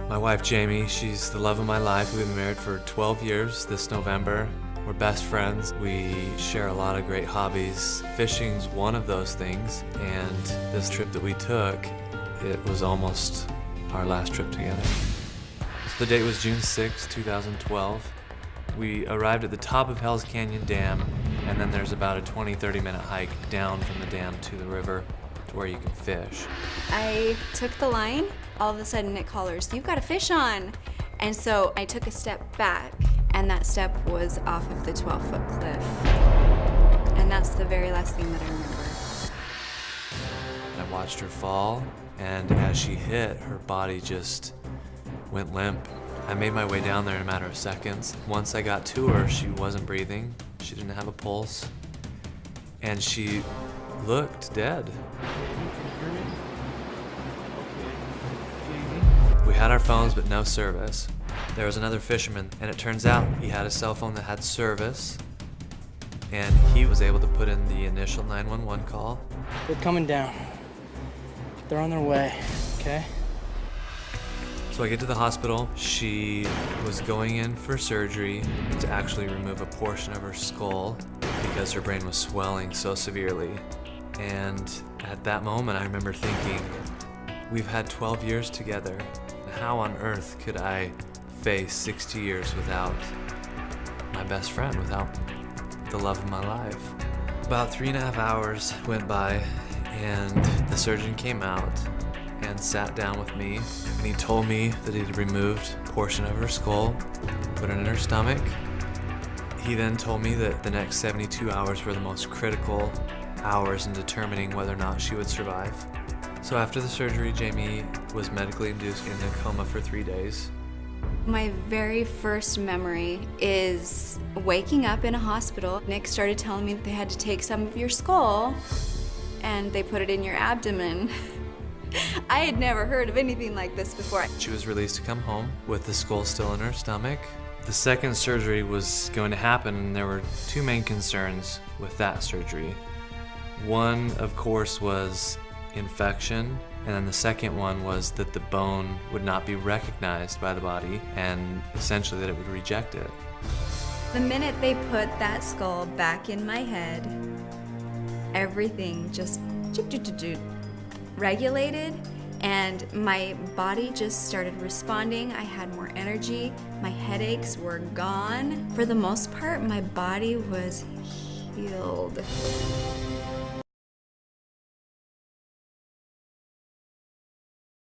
My wife, Jeymi, she's the love of my life. We've been married for 12 years this November. We're best friends. We share a lot of great hobbies. Fishing's one of those things, and this trip that we took, it was almost our last trip together. So the date was June 6, 2012. We arrived at the top of Hell's Canyon Dam, and then there's about a 20-30 minute hike down from the dam to the river to where you can fish. I took the line, all of a sudden it hollers, "You've got a fish on!" And so I took a step back, and that step was off of the 12-foot cliff. And that's the very last thing that I remember. I watched her fall, and as she hit, her body just went limp. I made my way down there in a matter of seconds. Once I got to her, she wasn't breathing. She didn't have a pulse, and she looked dead. We had our phones, but no service. There was another fisherman, and it turns out he had a cell phone that had service, and he was able to put in the initial 911 call. They're coming down. They're on their way, okay? So I get to the hospital. She was going in for surgery to actually remove a portion of her skull because her brain was swelling so severely. And at that moment, I remember thinking, we've had 12 years together. How on earth could I face 60 years without my best friend, without the love of my life? About 3.5 hours went by, and the surgeon came out and sat down with me, and he told me that he'd removed a portion of her skull, put it in her stomach. He then told me that the next 72 hours were the most critical hours in determining whether or not she would survive. So after the surgery, Jeymi was medically induced in a coma for 3 days. My very first memory is waking up in a hospital. Nick started telling me that they had to take some of your skull and they put it in your abdomen. I had never heard of anything like this before. She was released to come home with the skull still in her stomach. The second surgery was going to happen, and there were two main concerns with that surgery. One, of course, was infection, and then the second one was that the bone would not be recognized by the body, and essentially that it would reject it. The minute they put that skull back in my head, everything just regulated, and my body just started responding. I had more energy, my headaches were gone. For the most part, my body was healed.